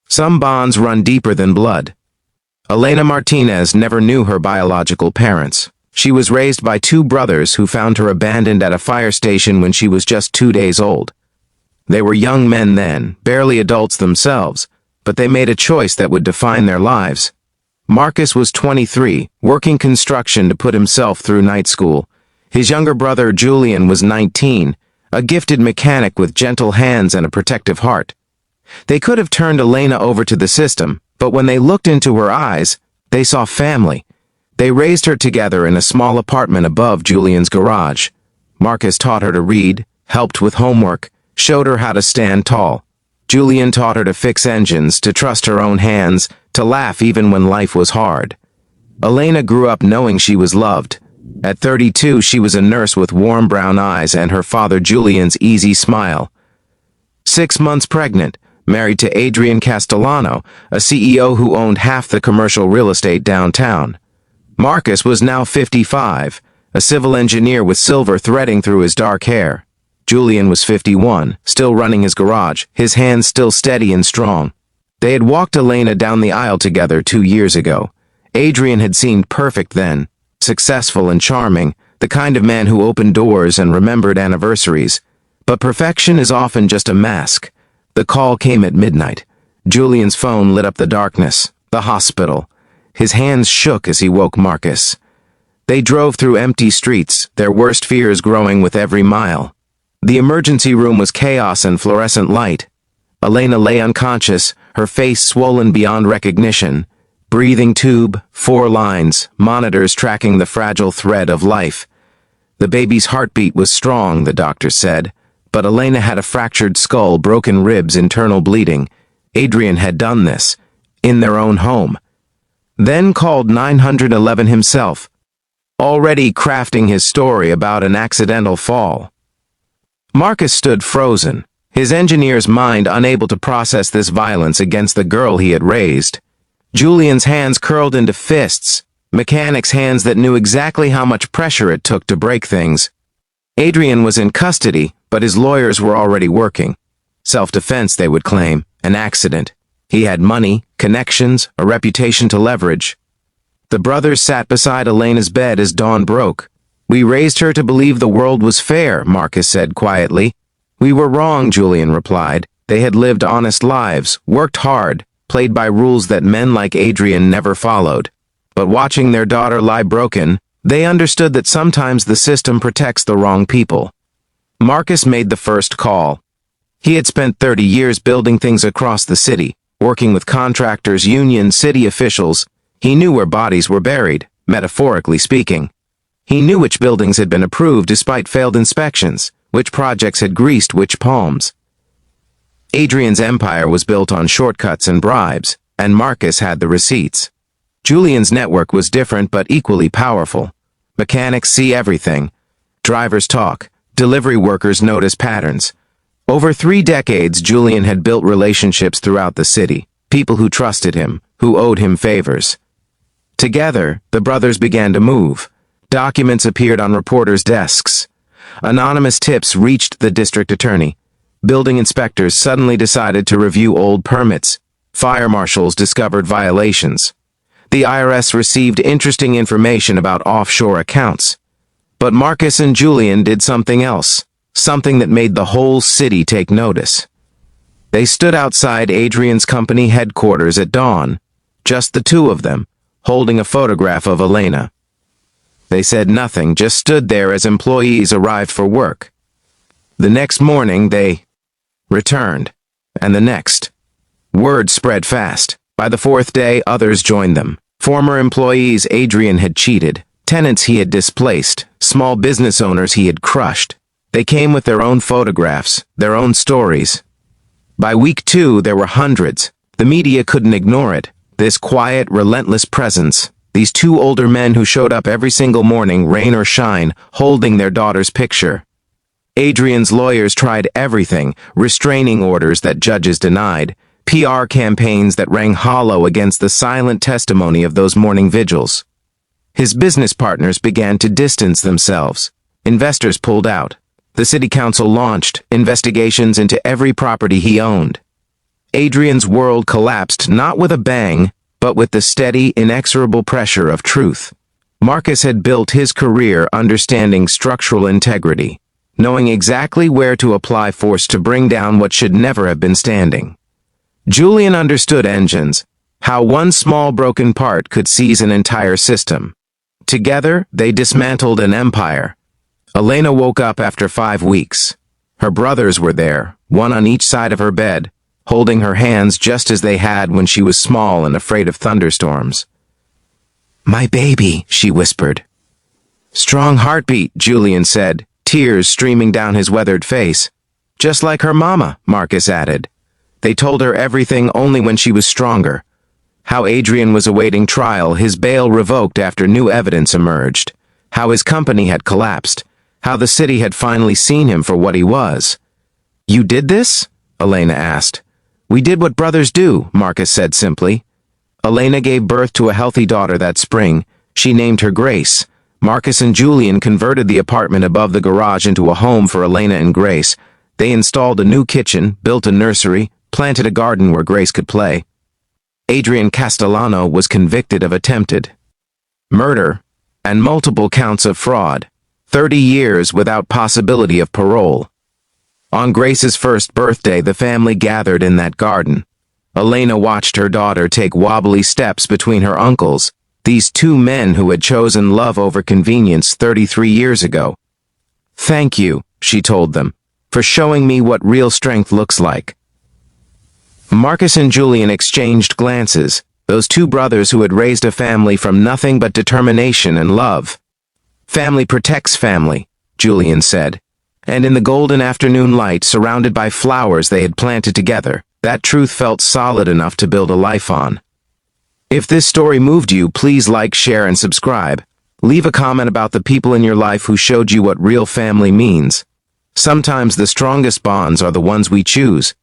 Some bonds run deeper than blood. Elena Martinez never knew her biological parents. She was raised by two brothers who found her abandoned at a fire station when she was just 2 days old. They were young men then, barely adults themselves, but they made a choice that would define their lives. Marcus was 23, working construction to put himself through night school. His younger brother Julian was 19, a gifted mechanic with gentle hands and a protective heart. They could have turned Elena over to the system, but when they looked into her eyes, they saw family. They raised her together in a small apartment above Julian's garage. Marcus taught her to read, helped with homework, showed her how to stand tall. Julian taught her to fix engines, to trust her own hands, to laugh even when life was hard. Elena grew up knowing she was loved. At 32, she was a nurse with warm brown eyes and her father Julian's easy smile. 6 months pregnant, married to Adrian Castellano, a CEO who owned half the commercial real estate downtown. Marcus was now 55, a civil engineer with silver threading through his dark hair. Julian was 51, still running his garage, his hands still steady and strong. They had walked Elena down the aisle together 2 years ago. Adrian had seemed perfect then, successful and charming, the kind of man who opened doors and remembered anniversaries. But perfection is often just a mask. The call came at midnight. Julian's phone lit up the darkness. The hospital. His hands shook as he woke Marcus. They drove through empty streets, their worst fears growing with every mile. The emergency room was chaos and fluorescent light. Elena lay unconscious, her face swollen beyond recognition. Breathing tube, 4 lines, monitors tracking the fragile thread of life. The baby's heartbeat was strong, the doctor said, but Elena had a fractured skull, broken ribs, internal bleeding. Adrian had done this, in their own home. Then called 911 himself, already crafting his story about an accidental fall. Marcus stood frozen, his engineer's mind unable to process this violence against the girl he had raised. Julian's hands curled into fists, mechanic's hands that knew exactly how much pressure it took to break things. Adrian was in custody, but his lawyers were already working. Self-defense, they would claim, an accident. He had money, connections, a reputation to leverage. The brothers sat beside Elena's bed as dawn broke. "We raised her to believe the world was fair," Marcus said quietly. "We were wrong," Julian replied. They had lived honest lives, worked hard, played by rules that men like Adrian never followed. But watching their daughter lie broken, they understood that sometimes the system protects the wrong people. Marcus made the first call. He had spent 30 years building things across the city, working with contractors, unions, city officials. He knew where bodies were buried, metaphorically speaking. He knew which buildings had been approved despite failed inspections, which projects had greased which palms. Adrian's empire was built on shortcuts and bribes, and Marcus had the receipts. Julian's network was different but equally powerful. Mechanics see everything. Drivers talk. Delivery workers notice patterns. Over 3 decades, Julian had built relationships throughout the city, people who trusted him, who owed him favors. Together, the brothers began to move. Documents appeared on reporters' desks. Anonymous tips reached the district attorney. Building inspectors suddenly decided to review old permits. Fire marshals discovered violations. The IRS received interesting information about offshore accounts. But Marcus and Julian did something else, something that made the whole city take notice. They stood outside Adrian's company headquarters at dawn, just the two of them, holding a photograph of Elena. They said nothing, just stood there as employees arrived for work. The next morning, they returned, and the next. Word spread fast. By the 4th day, others joined them. Former employees Adrian had cheated, tenants he had displaced, small business owners he had crushed. They came with their own photographs, their own stories. By week 2, there were hundreds. The media couldn't ignore it. This quiet, relentless presence. These 2 older men who showed up every single morning, rain or shine, holding their daughter's picture. Adrian's lawyers tried everything, restraining orders that judges denied, PR campaigns that rang hollow against the silent testimony of those morning vigils. His business partners began to distance themselves. Investors pulled out. The city council launched investigations into every property he owned. Adrian's world collapsed not with a bang, but with the steady, inexorable pressure of truth. Marcus had built his career understanding structural integrity, knowing exactly where to apply force to bring down what should never have been standing. Julian understood engines, how one small broken part could seize an entire system. Together, they dismantled an empire. Elena woke up after 5 weeks. Her brothers were there, one on each side of her bed, holding her hands just as they had when she was small and afraid of thunderstorms. "My baby," she whispered. "Strong heartbeat," Julian said, tears streaming down his weathered face. "Just like her mama," Marcus added. They told her everything only when she was stronger. How Adrian was awaiting trial, his bail revoked after new evidence emerged. How his company had collapsed. How the city had finally seen him for what he was. "You did this?" Elena asked. "We did what brothers do," Marcus said simply. Elena gave birth to a healthy daughter that spring. She named her Grace. Marcus and Julian converted the apartment above the garage into a home for Elena and Grace. They installed a new kitchen, built a nursery, planted a garden where Grace could play. Adrian Castellano was convicted of attempted murder and multiple counts of fraud, 30 years without possibility of parole. On Grace's first birthday, the family gathered in that garden. Elena watched her daughter take wobbly steps between her uncles, these two men who had chosen love over convenience 33 years ago. "Thank you," she told them, "for showing me what real strength looks like." Marcus and Julian exchanged glances, those two brothers who had raised a family from nothing but determination and love. "Family protects family," Julian said. And in the golden afternoon light, surrounded by flowers they had planted together, that truth felt solid enough to build a life on. If this story moved you, please like, share, and subscribe. Leave a comment about the people in your life who showed you what real family means. Sometimes the strongest bonds are the ones we choose.